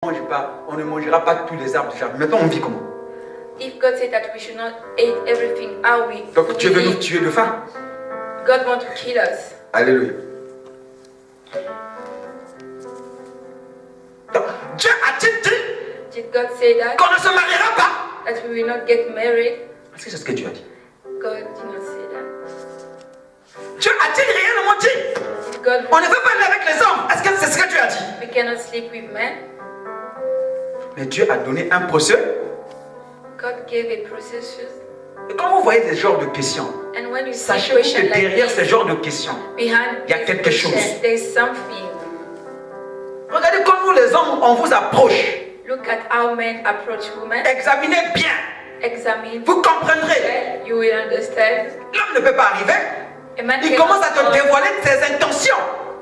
mange pas, on ne mangera pas tous les arbres du jardin. Maintenant, on vit comment? If God said that we should not eat everything, how we Donc Dieu veut nous tuer de faim. God wants to kill us. Alléluia. Donc, Dieu a-t-il dit Did God say that? qu'on ne se mariera pas? That we will not get married? Est-ce que c'est ce que Dieu a dit? God did not say that. Dieu a-t-il réellement dit Did God on ne veut pas aller avec les hommes? Est-ce que c'est ce que Dieu a dit? we cannot sleep with men? Mais Dieu a donné un procès. God gave a processus. Et quand vous voyez ce genre de questions, And when you see sachez question que like derrière ce this, genre de questions, behind il y a this quelque question, chose. there is something. Regardez quand nous les hommes, on vous approche. Look at how men approach women. Examinez bien. Examine. Vous comprendrez. You will understand. L'homme ne peut pas arriver. A man Il cannot commence à te come dévoiler ses intentions.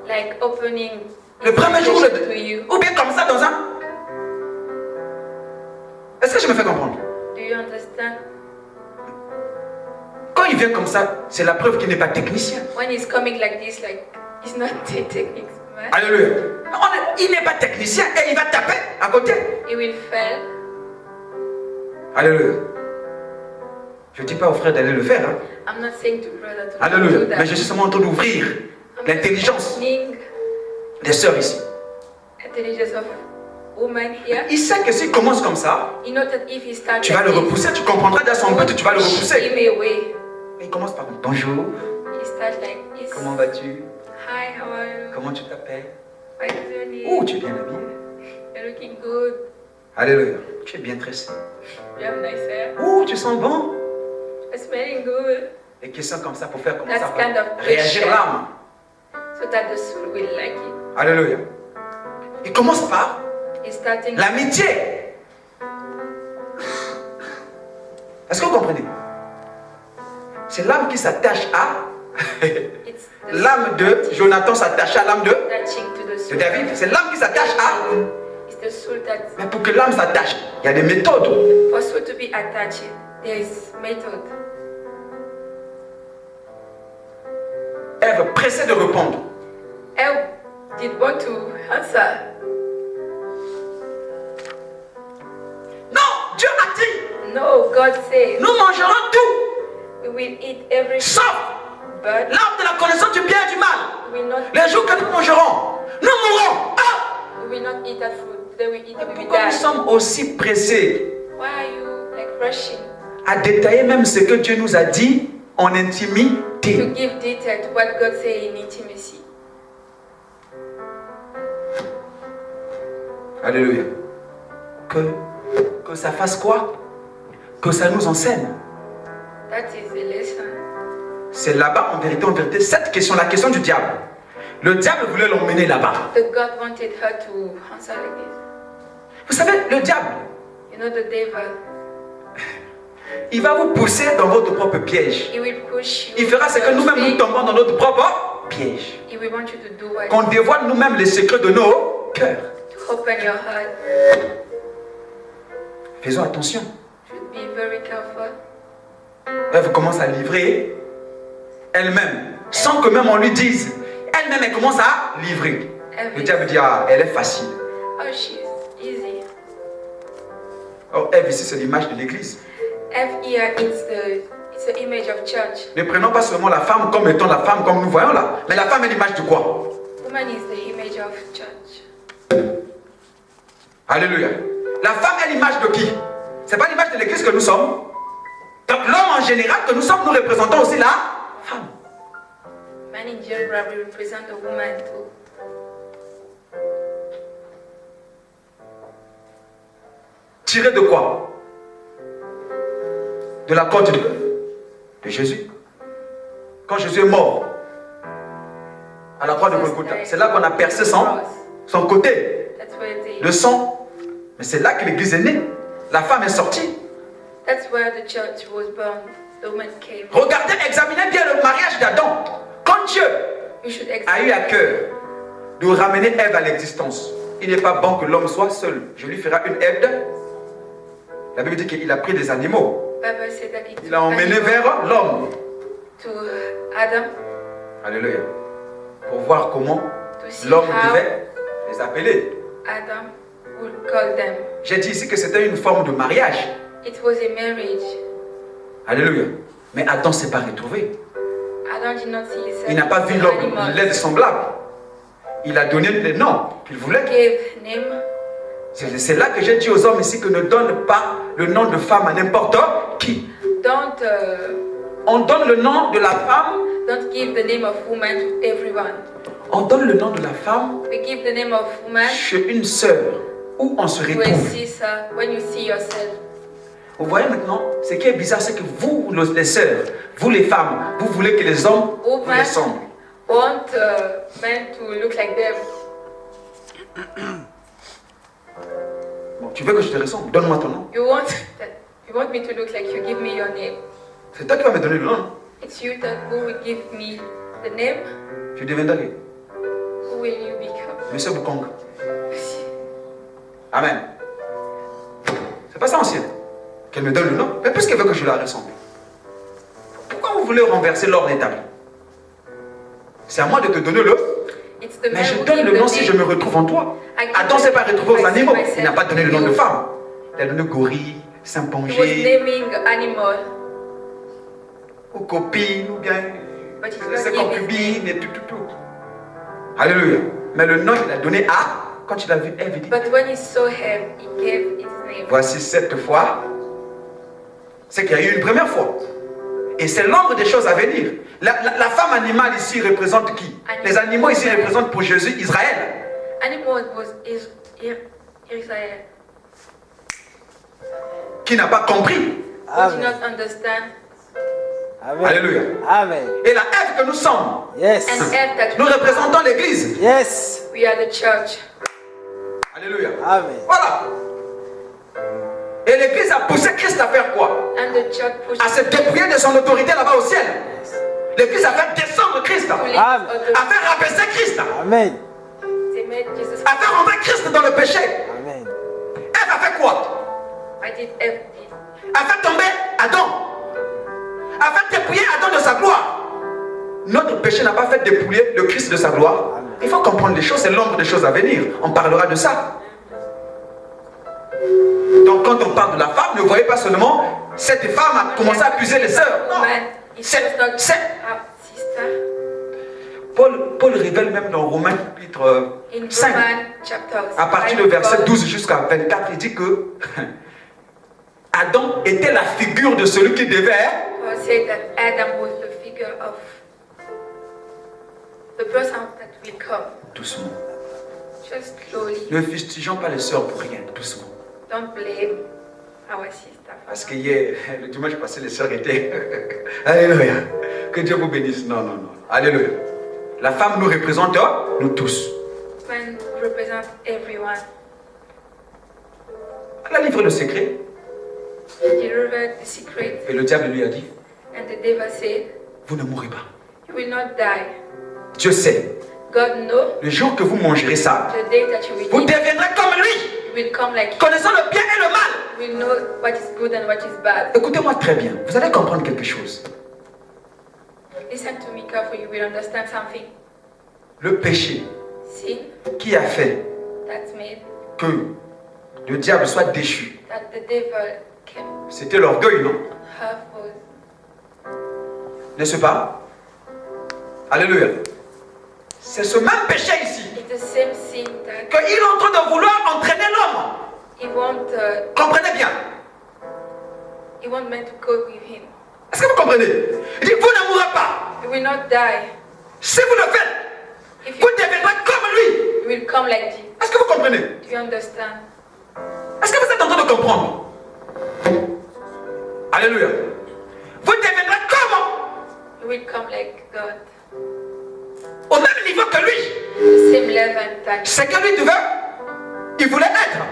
like opening Le premier jour, to you. ou bien comme ça dans un... Est-ce que je me fais comprendre? Do you understand? Quand il vient comme ça, c'est la preuve qu'il n'est pas technicien. When he's coming like this, like he's not a techniques man. Alléluia. Il n'est pas technicien et il va taper à côté. He will fail. Alléluia. Je ne dis pas aux frères d'aller le faire. Hein. I'm not saying to brother to Alléluia. do that. Mais je suis seulement en train d'ouvrir l'intelligence opening des sœurs ici. intelligence of woman here. Il sait que s'il commence comme ça, You know that if he starts tu vas le like repousser, tu comprendras dans son but, tu vas le this, repousser. him away. Mais il commence par bonjour, He starts like this. comment vas-tu? Hi, how are you? Comment tu t'appelles? What is your name? Oh, tu es bien habillé. You're looking good. Alléluia. Tu es bien tressé. You have nice hair. Oh, tu sens bon. You're smelling good. Des questions comme ça pour faire commencer That's à kind of réagir question. l'âme. So that the soul will like it. Alléluia. Il commence par He's starting. l'amitié. Est-ce que vous comprenez? C'est l'âme qui s'attache à... It's the L'âme de Jonathan s'attache à l'âme de attaching to the soul. David. C'est l'âme qui s'attache à... It's the soul that Mais pour que l'âme s'attache, il y a des méthodes. for soul to be attached. There is method. Ève pressée de répondre. I did want to answer. Non, Dieu a dit, No, God said nous mangerons tout, we will eat everything, sauf but l'arbre de la connaissance du bien et du mal. we will not. Les jours que nous mangerons, nous mourrons. Ah! We will not eat that food. Then we eat it. We will Pourquoi nous die. sommes aussi pressés Why are you like rushing à détailler même ce que Dieu nous a dit en to intimité? give detail to what God said in intimacy? Alléluia. Que ça fasse quoi? Que ça nous enseigne. That is the lesson. C'est là-bas, en vérité, cette question, la question du diable. Le diable voulait l'emmener là-bas. That God wanted her to answer like this. Vous savez, le diable, You know the devil. il va vous pousser dans votre propre piège. He will push you. Il fera ce que nous-mêmes nous tombons dans notre propre piège. He will want you to do what? Qu'on dévoile nous-mêmes les secrets de nos cœurs. To open your heart. Faisons attention. Should be very careful. Elle commence à livrer elle-même, sans que même on lui dise. Elle-même, elle commence à livrer. Le diable dit, ah, elle est facile. Oh, she's easy. Or, Ève ici, c'est l'image de l'église. F here, it's the image of church. Ne prenons pas seulement la femme comme étant la femme comme nous voyons là. Mais la femme est l'image de quoi? Woman is the image of church. Alléluia. La femme est l'image de qui? C'est pas l'image de l'église que nous sommes. Donc l'homme en général que nous sommes, nous représentons aussi la femme. Man in general will represent a woman too. Tiré de quoi? De la côte de Jésus. Quand Jésus est mort à la croix de Golgotha, c'est là qu'on a percé son côté. That's where Le sang. Mais c'est là que l'église est née. La femme est sortie. that's where the church was born. The woman came. Regardez, examinez bien le mariage d'Adam. Quand Dieu You should a eu à cœur de ramener Ève à l'existence, il n'est pas bon que l'homme soit seul. Je lui ferai une aide. La Bible dit qu'il a pris des animaux. Bible said that Il a emmené vers l'homme. to Adam Alléluia. Pour voir comment to see l'homme how devait les appeler. Adam would call them. J'ai dit ici que c'était une forme de mariage. It was a marriage. Alléluia. Mais Adam ne s'est pas retrouvé. Adam did not see himself Il n'a pas as vu an l'homme animal. l'aide semblable. Il a donné les noms qu'il voulait. Gave name. C'est là que j'ai dit aux hommes ici que ne donne pas le nom de femme à n'importe qui. Don't On donne le nom de la femme, don't give the name of woman to everyone. on donne le nom de la femme We give the name of woman chez une sœur où on se to a retrouve. sister when you see yourself. Vous voyez maintenant, ce qui est bizarre, c'est que vous, les sœurs, vous les femmes, vous voulez que les hommes vous Women ressemblent. want men to look like them. Bon, tu veux que je te ressemble? Donne-moi ton nom. You want me to look like you. Give me your name. C'est toi qui vas me donner le nom. It's you that who will give me the name. Tu deviendras Who will you become? Monsieur Bukong. Amen. C'est pas ça ancien. Qu'elle me donne le nom. Mais puisqu'elle veut que je la ressemble. Pourquoi vous voulez renverser l'ordre établi? C'est à moi de te donner le. It's the Mais man je who donne give le the nom si je name. me retrouve en toi. I give Adam ne the s'est pas name retrouvé aux if I see animaux. myself Il n'a pas donné le nom in de you. femme. Il a donné gorille, He was Saint-Pongé, naming animal, ou copine, ou bien but he's ses not giving concubines et tout. Alléluia. Mais le nom, il a donné à, quand il a vu Ève, il dit, But when he saw him, he gave his name. voici cette fois, c'est qu'il y a eu une première fois. Et c'est l'ombre des choses à venir. La femme animale ici représente qui? Les animaux ici représentent pour Jésus Israël. Animal was Israel. Qui n'a pas compris. Who did not understand. Amen. Alléluia. Amen. Et la Ève que nous sommes, Yes. And Eve that nous représentons l'Église. Yes. we are the church. Alléluia. Amen. Voilà. Et l'Église a poussé Christ à faire quoi? And the church pushed À se dépouiller de son autorité là-bas au ciel. L'Église a fait descendre Christ. to A live Amen. fait rabaisser Christ. Amen. They made Jesus. A fait rentrer Christ dans le péché. Amen. Ève a fait quoi? I did Eve did. A fait tomber Adam. A fait dépouiller Adam de sa gloire. Notre péché n'a pas fait dépouiller le Christ de sa gloire. Il faut comprendre les choses, c'est l'ombre des choses à venir. On parlera de ça. Donc quand on parle de la femme, ne voyez pas seulement cette femme a commencé à accuser les sœurs. Non. Woman, it C'est- was not c'est- our sister. Paul révèle même dans Romains chapitre In 5, Romans chapter à partir 5, du verset Paul 12 jusqu'à 24, il dit que Adam était la figure de celui qui devait. said that Adam was the figure of the person that will come. Doucement. Just slowly. Ne fustigeons pas les sœurs pour rien, doucement. Don't blame our sister. Parce que hier, le dimanche passé, les sœurs étaient. Alléluia. Que Dieu vous bénisse. Non, non, non. Alléluia. La femme nous représente, nous tous. Men represent everyone. Elle a livré le secret. He delivered the secret, Et le diable lui a dit, and the devil said, vous ne mourrez pas. "You will not die." Dieu sait, God knows le jour que vous mangerez ça, the day that you will vous eat, deviendrez comme lui, you will come like him. connaissant le bien et le mal. You will know what is good and what is bad. Écoutez-moi très bien, vous allez comprendre quelque chose. Listen to me carefully. You will understand something. Le péché Sin qui a fait that made que le diable soit déchu, that the devil can c'était l'orgueil, non? have was N'est-ce pas? Alléluia. C'est ce même péché ici it's the same sin that qu'il est en train de vouloir entraîner l'homme. he want Comprenez bien. men to go with him. Est-ce que vous comprenez? Il dit, vous ne mourrez pas. You will not die. Si vous le faites, If vous you, deviendrez comme lui. you will come like Jesus. Est-ce que vous comprenez? Do you understand? Est-ce que vous êtes en train de comprendre? Alléluia. Vous deviendrez comme, You will come like God. au même niveau que lui. The same level that C'est que lui il voulait être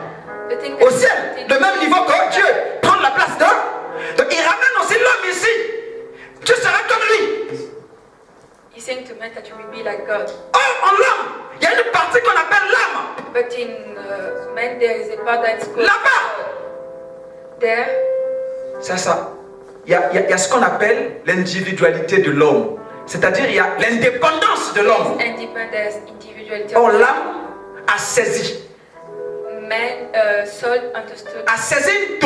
the thing au that ciel, le même niveau que Dieu. Prendre la place d'un. Donc il ramène aussi l'homme ici. Tu seras comme lui. he's saying to men that you will be like God. Or, en l'homme, il y a une partie qu'on appelle l'âme. But in men there is a part that's called Là-bas. there. C'est ça. Il y a ce qu'on appelle l'individualité de l'homme. C'est-à-dire, il y a l'indépendance de l'homme. Independence, individuality. Or, l'âme a saisi Saul understood, a saisi une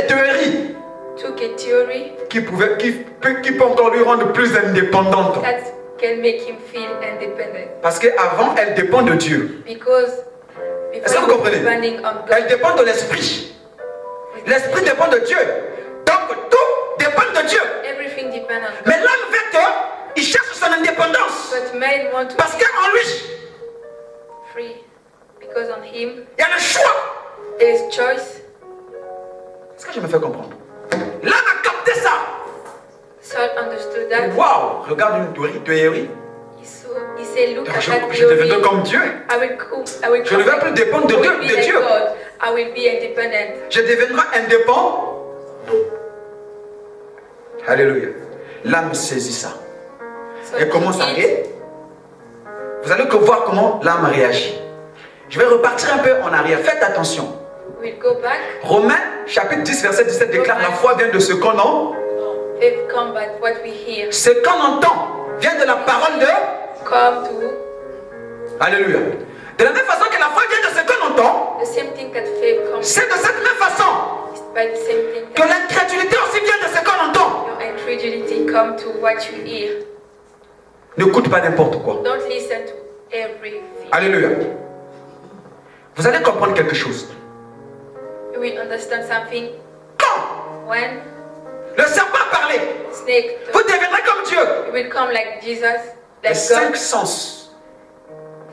théorie took a theory qui peut encore lui rendre plus indépendante. that can make him feel independent. Parce qu'avant, elle dépend de Dieu. Because Est-ce que vous before comprenez? depending on Elle God, dépend de l'esprit. L'esprit dépend de Dieu. Donc tout dépend de Dieu. everything depends on God. Mais l'homme veut il cherche son indépendance. But men want to Parce be qu'en lui, free. Because on him, il y a le choix. there is choice. Est-ce que je me fais comprendre? L'homme a capté ça. Saul understood that. Waouh, regarde une théorie. He said, look at that Je deviendrai theory. comme Dieu. I will Je ne vais plus dépendre de I Dieu. will be De like Dieu. God. I will be independent. Je deviendrai indépendant. Alléluia. L'âme saisit ça. So Et commence à it- réagir. Vous allez voir comment l'âme réagit. Je vais repartir un peu en arrière. Faites attention. We'll go back. Romains chapitre 10 verset 17 déclare la foi vient de ce qu'on entend. Faith come by what we hear. Ce qu'on entend vient de la parole de... Come to Alléluia. De la même façon que la foi vient de ce qu'on entend, the same thing that faith comes. c'est de cette même façon It's by the same thing que that l'incrédulité aussi vient de ce qu'on entend. your incredulity come to what you hear. N'écoute pas n'importe quoi. Don't listen to everything. Alléluia. Vous allez comprendre quelque chose. You will understand something Quand when le serpent a parlé, snake vous deviendrez comme Dieu. you will come like Jesus, Les like 5 God. sens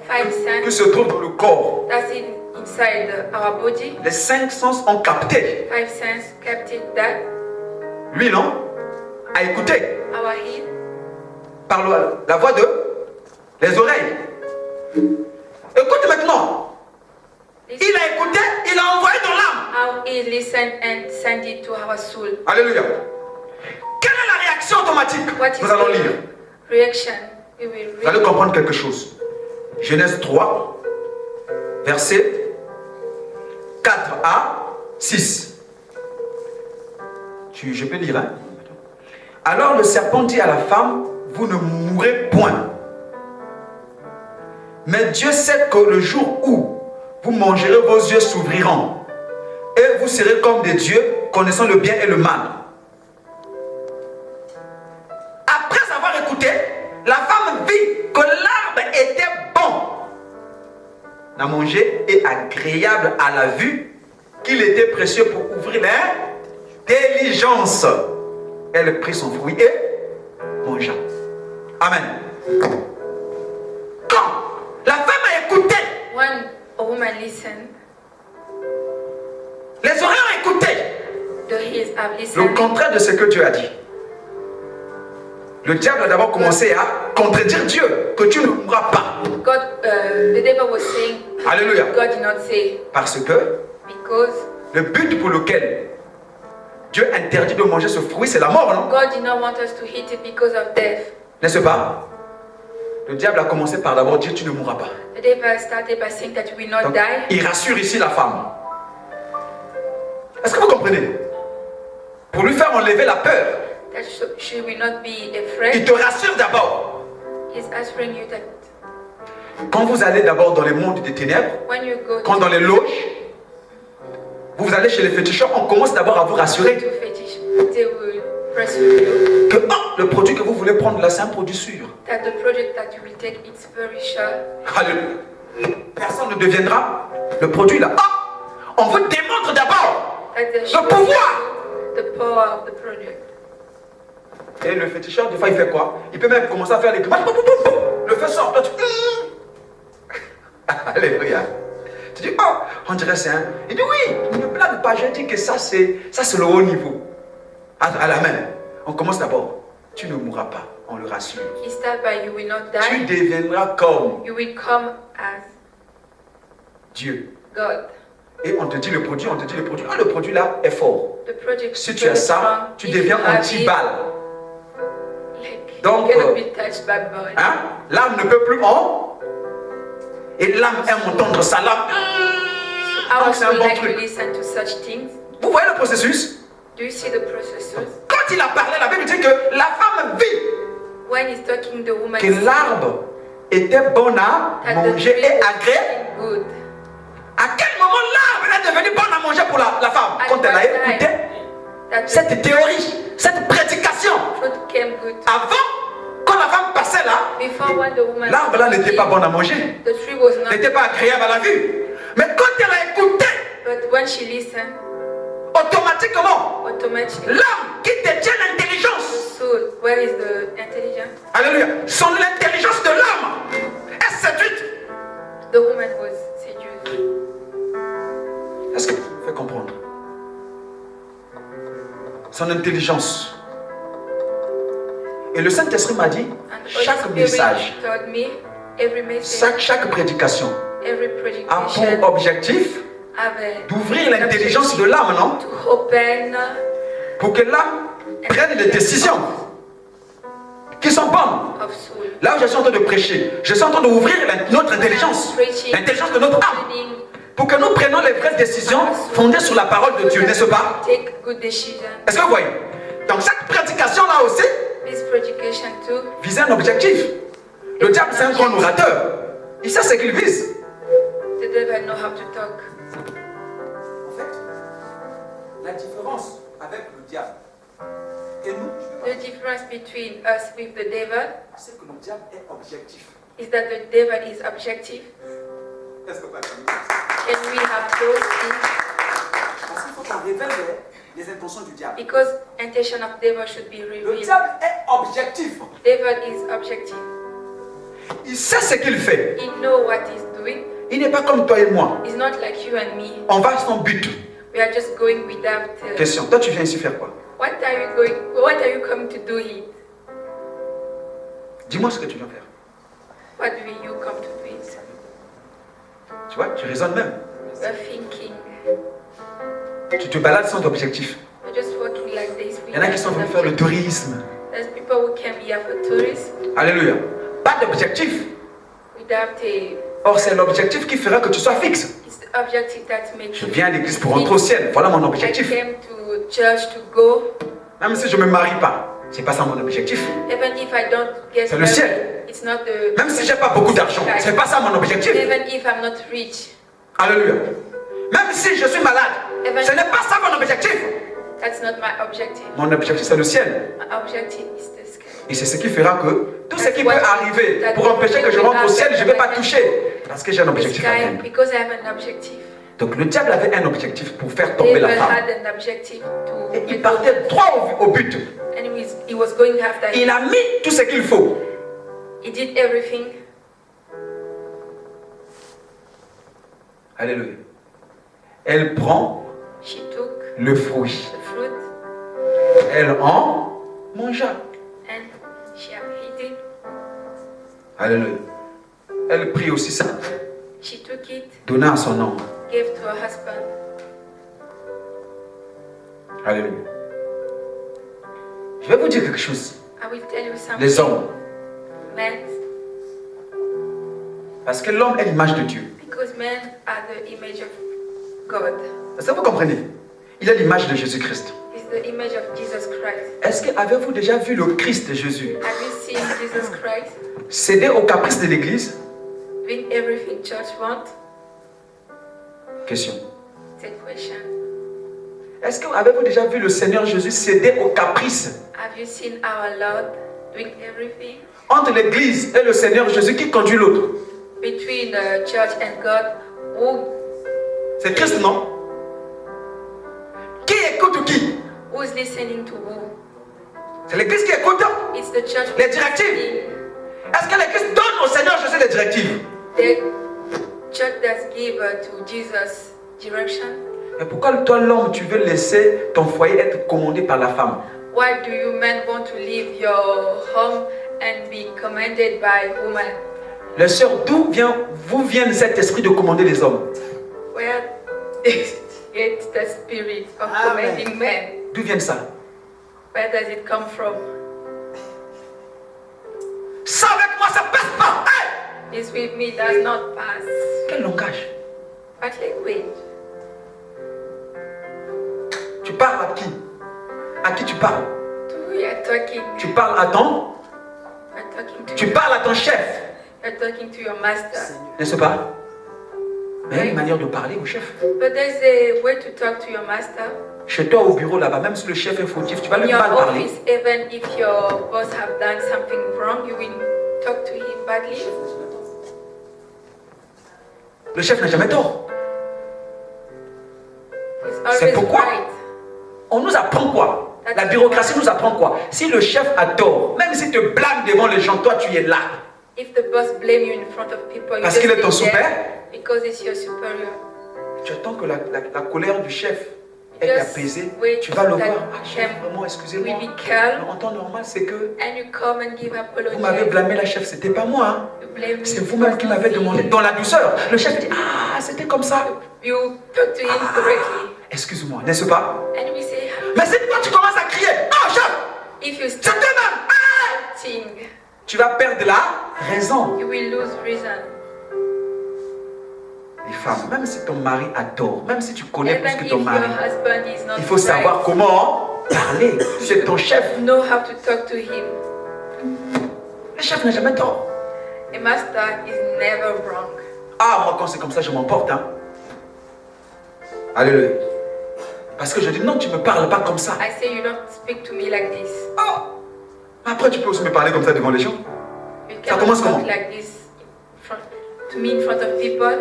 5 qui senses se trouvent dans le corps, that's inside our body. les 5 sens ont capté. 5 senses captured that Lui, non, a écouté our head par la voix de les oreilles. Écoute maintenant. Il a écouté, il a envoyé dans l'âme. how he listened and sent it to our soul. Alléluia. Quelle est la réaction automatique? What is Nous allons the lire. reaction? We will Vous allez read. comprendre quelque chose. Genèse 3, versets 4 à 6. Je peux lire, hein? Alors le serpent dit à la femme, vous ne mourrez point. Mais Dieu sait que le jour où vous mangerez, vos yeux s'ouvriront. Et vous serez comme des dieux, connaissant le bien et le mal. Après avoir écouté, la femme vit que l'arbre était bon à manger et agréable à la vue, qu'il était précieux pour ouvrir l'intelligence. Elle prit son fruit et mangea. Amen. Quand la femme a écouté, When a woman listened, les oreilles ont écouté the ears have le listened. contraire de ce que Dieu a dit. Le diable a d'abord commencé à contredire Dieu, que tu ne mourras pas. God, the devil was saying, Alléluia. God did not say, Parce que because le but pour lequel Dieu interdit de manger ce fruit, c'est la mort, non? God did not want us to eat it because of death. N'est-ce pas? Le diable a commencé par d'abord dire tu ne mourras pas. The devil started by saying that we will not Donc, die. il rassure ici la femme. Est-ce que vous comprenez? Pour lui faire enlever la peur, That she will not be il afraid. te rassure d'abord. He's assuring you that Quand vous allez d'abord dans les mondes des ténèbres, when you go quand dans les loges, vous allez chez les féticheurs, on commence d'abord à vous rassurer to fetish, they will pursue you. que le produit que vous voulez prendre là, c'est un produit sûr. That the project that you will take, it's very sure. Alléluia. Personne ne deviendra le produit là. Ah, on vous démontre d'abord That they le show pouvoir. you the power of the project. Et le féticheur, des fois, il fait quoi? Il peut même commencer à faire les grimaces. Le feu sort. Toi, tu... Alléluia. Tu dis, oh, on dirait c'est un... Il dit, oui, ne blague pas. Je dis que ça, c'est le haut niveau. À la main. On commence d'abord. Tu ne mourras pas. On le rassure. He start by you will not Tu die. deviendras comme You will come as Dieu. God. Et on te dit le produit, on te dit le produit. Ah, le produit là est fort. The project Si is tu as very ça, strong. tu If deviens you have it, anti-balle. like, Donc, you cannot be touched by God. Hein? L'âme ne peut plus en. Et l'âme aime entendre ça. L'âme. I Donc c'est un also bon like to truc. listen to such things. Vous voyez le processus? Do you see the processes? Quand il a parlé, la Bible dit que la femme vit When he's talking, the woman que l'arbre était bon à that the manger tree et was agréable. good. À quel moment l'arbre est devenu bon à manger pour la femme? Quand elle a écouté cette théorie, cette prédication. Fruit came good. Avant, quand la femme passait là, Before when the woman l'arbre là n'était pas bon à manger, the tree was not. n'était pas agréable à la vue. Mais quand elle a écouté, But when she listened, automatiquement, automatically, l'âme qui détient l'intelligence, soul, where is the intelligence? alléluia, son l'intelligence de l'âme est séduite. The woman was seduced. Est-ce que tu me fais comprendre? Son intelligence. Et le Saint-Esprit m'a dit, And chaque Holy message, Spirit told me every message, chaque prédication every a prediction pour objectif have a d'ouvrir l'intelligence de l'âme, non? to open Pour que l'âme prenne des décisions qui sont bonnes. of soul. Là où je suis en train de prêcher, je suis en train d'ouvrir notre intelligence, l'intelligence de notre âme, Opening pour que nous prenions les vraies décisions fondées sur la parole de Dieu, n'est-ce pas? take good decision. Est-ce que vous voyez? Donc cette prédication-là aussi This predication too. visait un objectif. Le diable, c'est un grand orateur. Il sait ce qu'il vise. The devil know how to talk. En fait, la différence avec le diable et nous, The difference between us with the devil c'est que le diable est objectif. is that the devil is objective. Est-ce que vous avez Can we have those things? Parce qu'il faut qu'on révèle les intentions du diable. Because intention of devil should be Le revealed. diable est objectif. Devil is objective. Il sait ce qu'il fait. He know what he's doing. Il n'est pas comme toi et moi. He's not like you and me. On va sans but. We are just going without. Question. Toi, tu viens ici faire quoi? What are you going? What are you coming to do here? Dis-moi ce que tu viens faire. What will you come to do it? Tu vois, tu raisonnes même. You're thinking. Tu te balades sans objectif. You're just walking like this. Il y en a qui sont venus faire le tourisme. There's people who came here for tourists Alléluia. Pas d'objectif. without a. Or, c'est l'objectif qui fera que tu sois fixe. It's the objective that makes. Je viens à l'église pour rentrer au ciel. Voilà mon I objectif. came to church to go. Même si je ne me marie pas, c'est pas ça mon objectif. Even if I don't get C'est le ciel. married, it's not the. Même si j'ai pas beaucoup d'argent, c'est pas ça mon objectif. Even if I'm not rich, Alléluia. Même si je suis malade, ce n'est pas ça mon objectif. that's not my objective. Mon objectif, c'est le ciel. My objective is the sky. Et c'est ce qui fera que tout ce qui peut arriver pour empêcher que je rentre au ciel, je ne vais pas toucher. Parce que j'ai un The objectif à sky, atteindre. because I have an objective. Donc le diable avait un objectif pour faire tomber Devil la femme. had an objective to. Et il partait droit au but. And he was going after Il it. a mis tout ce qu'il faut. He did everything. Alléluia. Elle prend She took le fruit. the fruit Elle en mangea. and she ate it. Alléluia. Elle prit aussi ça, She took it, donna à son homme. gave to her husband. Alléluia. Je vais vous dire quelque chose. I will tell you something. Les hommes. Men, Parce que l'homme est l'image de Dieu. because men are the image of God. Est-ce que vous comprenez? Il est l'image de Jésus-Christ. It's the image of Jesus Christ. Est-ce que avez-vous déjà vu le Christ de Jésus Have you seen Jesus Christ céder aux caprices de l'Église? doing everything church wants? Question. It's a question. Est-ce que avez-vous déjà vu le Seigneur Jésus céder aux caprices Have you seen our Lord doing everything? entre l'Église et le Seigneur Jésus? Qui conduit l'autre? Between the church and God, C'est Christ, non? Qui écoute qui? who's listening to who? C'est l'Église qui écoute It's the church. les directives. Est-ce que l'Église donne au Seigneur Jésus les directives? The church does give to Jesus direction. Et pourquoi toi, l'homme, tu veux laisser ton foyer être commandé par la femme? Why do you men want to leave your home and be commanded by woman? Les sœurs, d'où vous vient cet esprit de commander les hommes? Where is the spirit of commanding men? D'où vient ça? Where does it come from? Ça avec moi, ça passe pas! Hey! This with me does not pass. Quel langage? What language? Tu parles à qui? À qui tu parles? To who you are talking? Tu parles à ton? You're talking to Tu parles à ton chef, You're talking to your master. n'est-ce pas? Mais il y a une right? manière de parler au chef. But there's a way to talk to your master. Chez toi au bureau là-bas, même si le chef est fautif, tu vas In lui your mal parler. office, even if your boss have done something wrong, you will talk to him badly. Le chef n'a jamais tort. He's C'est always pourquoi right. on nous apprend quoi? La bureaucratie nous apprend quoi? Si le chef a tort, même s'il te blâme devant les gens, toi tu es là. If the boss blame you in front of people, you Parce just qu'il est ton stay there super. because it's your superior. Tu attends que la colère du chef est Just apaisée. wait Tu vas le that voir. Ah, chef, them vraiment, excusez-moi. will be calm. En temps normal, c'est que And you come and give vous m'avez apology. blâmé la chef, c'était pas moi. Hein. You blame me. C'est vous-même qui m'avez demandé dans la douceur. Le chef dit, ah, c'était comme ça. You talk to him correctly. Excuse-moi, n'est-ce pas? And we say, Mais c'est toi, tu commences à crier. Non, chef, if you c'est start toi-même. Ah! acting, Tu vas perdre la raison. you will lose reason. Les femmes, même si ton mari a tort, même si tu connais plus Even que if ton your mari, husband is not il faut savoir right, comment parler. C'est ton chef. know how to talk to him. Le chef n'a jamais tort. A master is never wrong. Ah, moi, quand c'est comme ça, je m'emporte. Hein. Alléluia. Parce que je dis, non, tu ne me parles pas comme ça. I say you don't speak to me like this. Oh. Après, tu peux aussi me parler comme ça devant les gens. You Ça cannot commence talk comment? like this to me in front of people.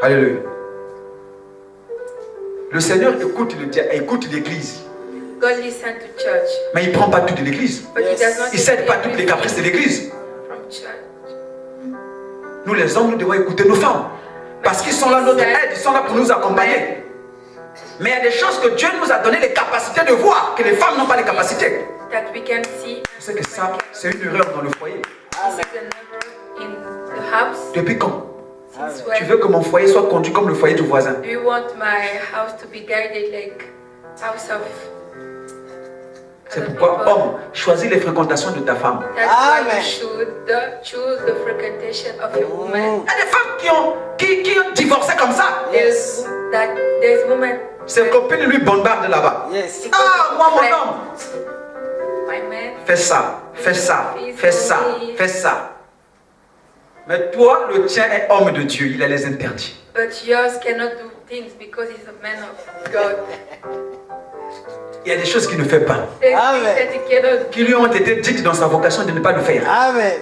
Alléluia. Le Seigneur écoute l'église. God listen to church, Mais il ne prend pas toute l'église. but he does not Il ne cède pas toutes les caprices de l'église. from church. Nous, les hommes, nous devons écouter nos femmes. Parce qu'ils sont là, notre aide, ils sont là pour nous accompagner. Mais il y a des choses que Dieu nous a donné les capacités de voir, que les femmes n'ont pas les capacités. That we can see. Tu sais que ça, c'est une erreur dans le foyer. This is an error in the house. Depuis quand? Since Tu when veux que mon foyer soit conduit comme le foyer du voisin? do you want my house to be guided like house of C'est other pourquoi, people? homme, choisis les fréquentations de ta femme. That's why Amen. you should choose the frequentation of your woman. Il y a des femmes qui ont divorcé comme ça. Yes. There's women. Ses copines lui bombardent là-bas. Yes. Ah, moi, mon homme, My man. fais ça, fais ça, fais ça, fais ça. Mais toi, le tien est homme de Dieu, il a les interdits. But yours cannot do things because he's a man of God. Il y a des choses qu'il ne fait pas, There's Amen. things that he cannot qui lui ont été dites dans sa vocation de ne pas le faire. Amen.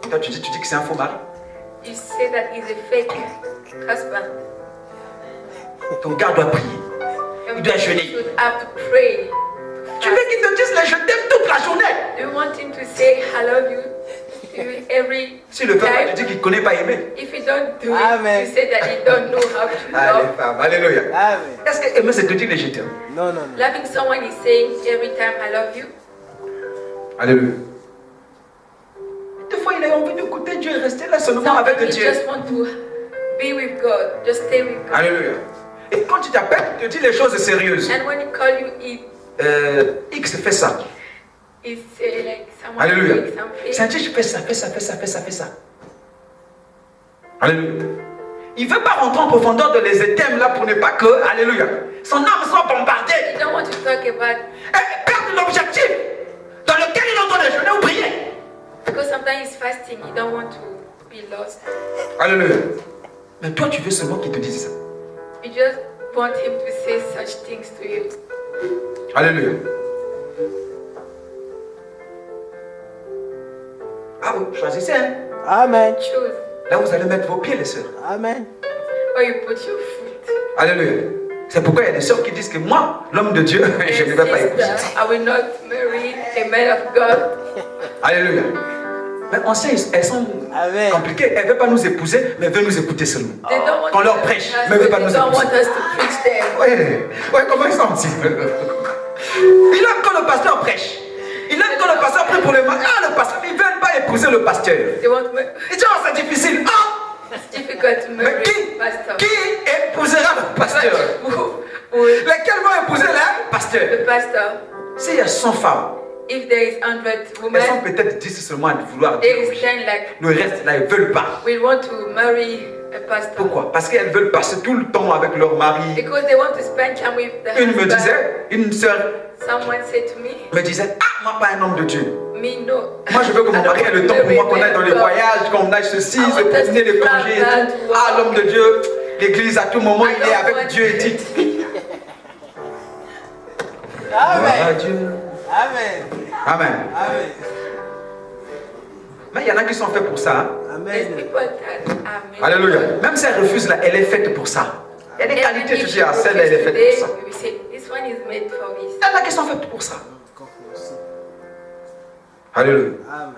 Toi, tu dis que c'est un faux mari. You say that he's a fake husband. Ton gars doit prier. Your Il doit man jeûner. should have to pray. Tu veux qu'il te dise les je t'aime toute la journée. Do you want him to say I love you to you every Si le fait pas, time? tu dis qu'il ne connaît pas aimer. If you don't do Amen. it, you say that you don't know how to Allez, love. femme, alléluia. Amen. Est-ce que aimer, c'est te dire les je t'aime? Non, non, non. Loving someone is saying every time I love you. Alléluia. Des fois, il a envie d'écouter Dieu et rester là seulement avec Sometimes you Dieu. just want to be with God. Just stay with God. Alléluia. Et quand tu t'appelles, il te dit les choses sérieuses. And when he call you, X fait ça. he say like someone Alléluia. doing something. C'est un dit, fais ça, fais ça, fais ça, fais ça, fais ça. Alléluia. Il ne veut pas rentrer en profondeur de les thèmes là pour ne pas que, alléluia, son âme soit bombardée. You don't want to talk about Et perdre l'objectif dans lequel il est en train de jeûner ou prier. because sometimes he's fasting. You don't want to be lost. Alléluia. Mais toi, tu veux seulement qu'il te dise ça. You just want him to say such things to you. Alléluia. Ah oui, choisissez. Hein. Amen. Choose Là, vous allez mettre vos pieds, les sœurs. Amen. where you put your foot. Alléluia. C'est pourquoi il y a des sœurs qui disent que moi, l'homme de Dieu, je ne vais pas épouser. Sister, I will not marry a man of God. Alléluia. Mais on sait, elles sont Amen. compliquées. Elles ne veulent pas nous épouser, mais elles veulent nous écouter seulement. They don't want Qu'on leur us- prêche, us, mais ils ne veulent but pas they nous don't épouser. want us to preach them. Ouais, comment ils sont un petit peu. Il aime quand le pasteur prêche. Il aime quand le pasteur prie pour les mains. Ah, le pasteur, ils ne veulent pas épouser le pasteur. They want me. Ils disent, oh, c'est difficile. Ah, It's difficult to mais marry qui pastor. épousera le pasteur? Who- Lesquels vont épouser le pasteur? the pastor. S'il y a 100 femmes, If there is 100 elles sont women, peut-être 10 seulement à vouloir there dire is oui. 10 like Le reste, là, ils ne veulent pas. we want to marry a pastor. Pourquoi? Parce qu'elles veulent passer tout le temps avec leur mari. Because they want to spend time with the Une me husband. disait, une sœur Someone said to me, me disait, ah, moi pas un homme de Dieu. Me no. Moi, je veux que mon mari ait le temps pour moi, qu'on aille dans les voyages, qu'on aille ceci, se promener, les congés et tout. Ah, l'homme de Dieu, l'église, à tout moment, il est avec Dieu et dit. Amen. Dieu. Amen. Amen. Amen. Mais il y en a qui sont faits pour ça. Hein? There's Amen. people that are made. Alléluia. Même si elle refuse là, elle est faite pour ça. Il y a des qualités, tu dis, ah, celle-là, elle est faite pour ça. We say this one is made for this. Il y en a qui sont faites pour ça. Alléluia. Amen.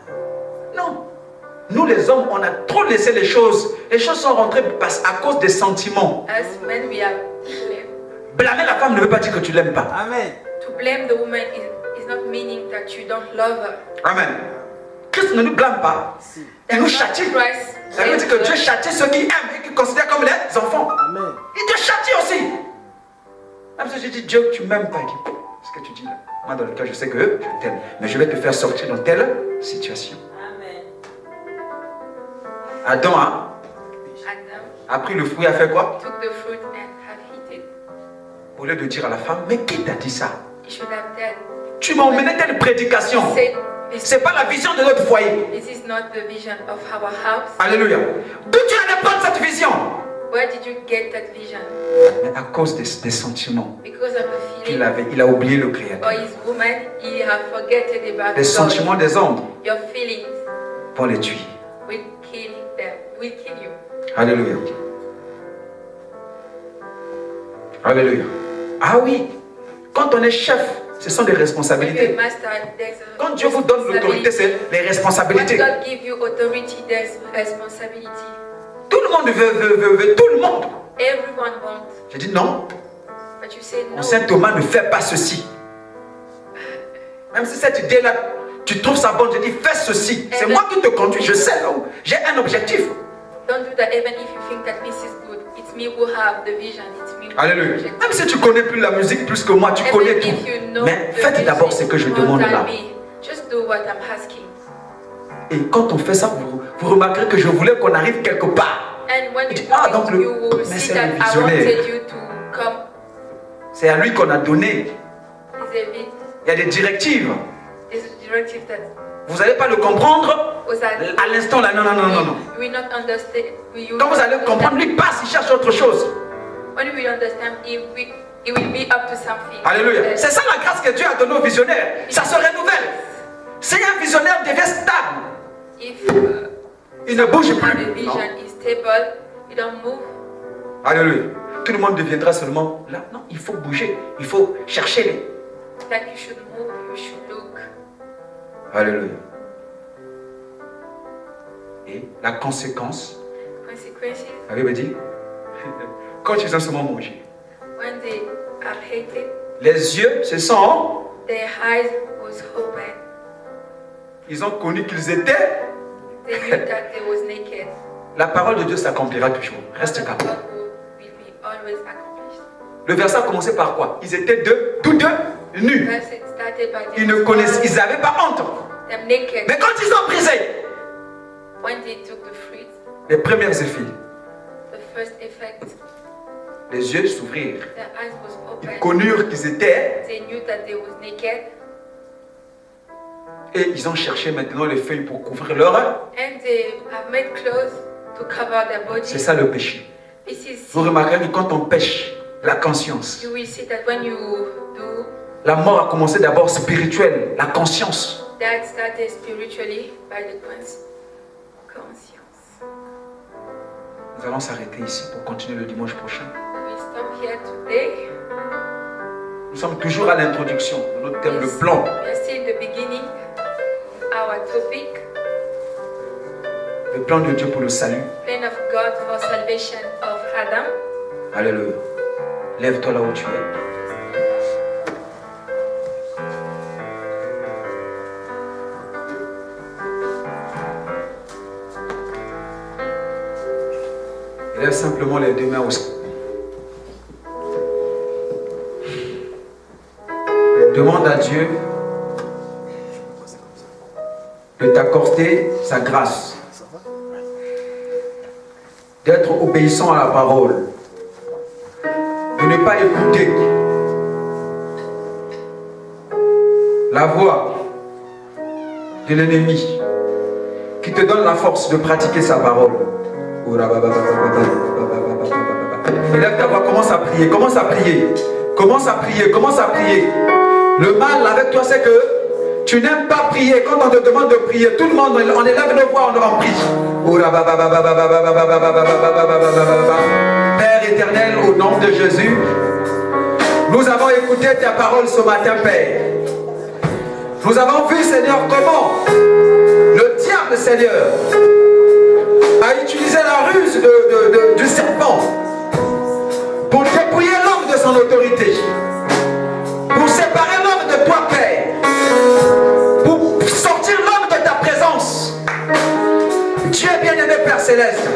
Non. Nous les hommes, on a trop laissé les choses. Les choses sont rentrées à cause des sentiments. As men, we have blamed. Blâmer la femme ne veut pas dire que tu l'aimes pas. Amen. To blame the woman is not meaning that you don't love her. Amen. Christ ne nous blâme pas. Il nous châtie. Ça veut dire que Dieu châtie ceux qui aiment et qui considèrent comme les enfants. Amen. Il te châtie aussi. Même si je dis Dieu, tu m'aimes pas. Il dit, ce que tu dis là. Moi dans le cœur, je sais que je t'aime. Mais je vais te faire sortir dans telle situation. Amen. Adam Adam a pris le fruit, a fait quoi? took the fruit and have eaten. Au lieu de dire à la femme, mais qui t'a dit ça? He should have said, Tu m'as emmené telle prédication. C'est pas la vision de notre foyer. this is not the vision of our house. Alléluia. D'où tu allais prendre cette vision? Where did you get that vision? Mais à cause des sentiments Because of the qu'il feeling avait, il a oublié le or Créateur. his woman, he have forgotten about Les God. sentiments des hommes Your feelings vont les tuer. will kill them, will kill you. Alléluia. Alléluia. Ah oui, quand on est chef, ce sont des If you're a responsabilités. master, there's a Quand Dieu vous donne l'autorité, c'est les When responsabilités. God give you authority, there's responsibility. Tout le monde veut, tout le monde. Everyone wants, J'ai dit non, but you say no. mon Saint Thomas ne fait pas ceci. Même si cette idée-là, tu trouves ça bon, je dis fais ceci. C'est moi qui te conduis, je sais, j'ai un objectif. Don't do that even if you think that this is good. It's me who have the vision. It's me who Alléluia. have the Même si tu connais plus la musique plus que moi, tu connais Even tout. if you know Mais the faites d'abord ce music que je more demande than là. me, just do what I'm asking. Et quand on fait ça, vous remarquerez que je voulais qu'on arrive quelque part. And when you Tu do dis, ah, it, donc you will mais see c'est that le I visionnaire. wanted you to come. C'est à lui qu'on a donné. Is a bit, Il y a des directives. is a directive that Vous n'allez pas le comprendre was that à l'instant là. Non, non, non, non, non. you will not understand. You Quand vous allez comprendre, lui passe, il cherche autre chose. When we understand, it will be up to something. Alléluia. C'est ça la grâce que Dieu a donnée aux visionnaires. Ça se renouvelle. Si un visionnaire devient stable, If il ne bouge have a plus. vision Non. is stable, you don't move. Alléluia. Tout le monde deviendra seulement là. Non, il faut bouger. Il faut chercher les. That you should move, you should look. Alléluia. Et la conséquence, Consequences, la Bible dit, quand ils ont seulement mangé, when they are hated, les yeux se sont, their eyes was open. ils ont connu qu'ils étaient. They knew that they was naked. La parole de Dieu s'accomplira toujours. Reste calme. God will be always accomplished. Le verset a commencé par quoi? Ils étaient tous deux nus. Verse it started by Ils ne connaissaient, ils n'avaient pas honte. them naked. Mais quand ils ont brisé, When they took the fruit, les premiers effets, the first effect, les yeux s'ouvrirent. their eyes was Ils open. connurent qu'ils étaient They knew that they was naked, et ils ont cherché maintenant les feuilles pour couvrir leur. and they have made clothes to cover their C'est body. ça le péché. This is Vous remarquerez que quand on pêche, la conscience, you will see that when you do la mort a commencé d'abord spirituelle, la conscience. that, started spiritually by the conscience. Nous allons s'arrêter ici pour continuer le dimanche prochain. We will stop here today. Nous sommes toujours à l'introduction de notre thème, le plan. We are still in the beginning. Our topic, Le plan de Dieu pour le salut. plan of God for salvation of Adam. Alléluia. Lève-toi là où tu es. Lève simplement les deux mains au ciel. Demande à Dieu de t'accorder sa grâce, d'être obéissant à la parole, de ne pas écouter la voix de l'ennemi qui te donne la force de pratiquer sa parole. Élève ta voix, commence à prier, commence à prier, commence à prier, commence à prier. Le mal avec toi, c'est que tu n'aimes pas prier. Quand on te demande de prier, tout le monde, on élève nos voix, on prie. Père éternel, au nom de Jésus, nous avons écouté ta parole ce matin, Père. Nous avons vu, Seigneur, comment le diable, Seigneur, a utilisé la ruse du serpent pour dépouiller l'homme de son autorité, pour séparer l'homme de toi, Père, pour sortir l'homme de ta présence. Dieu bien-aimé, Père Céleste,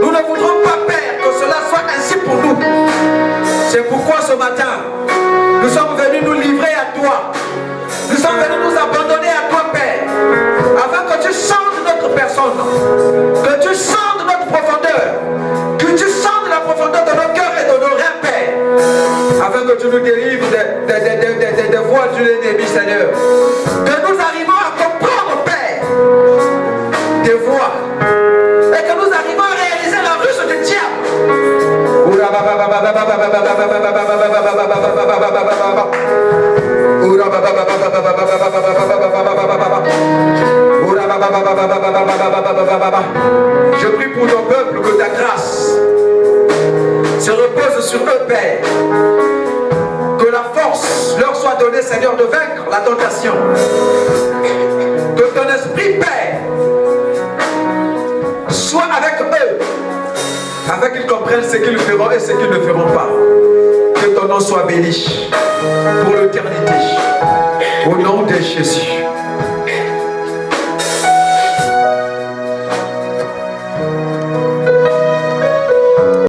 nous ne voudrons pas, Père, que cela soit ainsi pour nous. C'est pourquoi ce matin, nous sommes venus nous livrer à toi. Nous sommes venus nous abandonner à toi, Père, afin que tu sondes notre personne, que tu sondes notre profondeur, que tu sondes la profondeur de nos cœurs et de nos reins, Père, afin que tu nous délivres des voies de l'ennemi, Seigneur. Que nous arrivons à comprendre, Père, tes voies, et que nous arrivons à réaliser la ruse du diable. Je prie pour ton peuple que ta grâce se repose sur eux, Père. Que la force leur soit donnée, Seigneur, de vaincre la tentation. Que ton esprit, Père, soit avec eux, afin qu'ils comprennent ce qu'ils feront et ce qu'ils ne feront pas. Que ton nom soit béni pour l'éternité. Au nom de Jésus.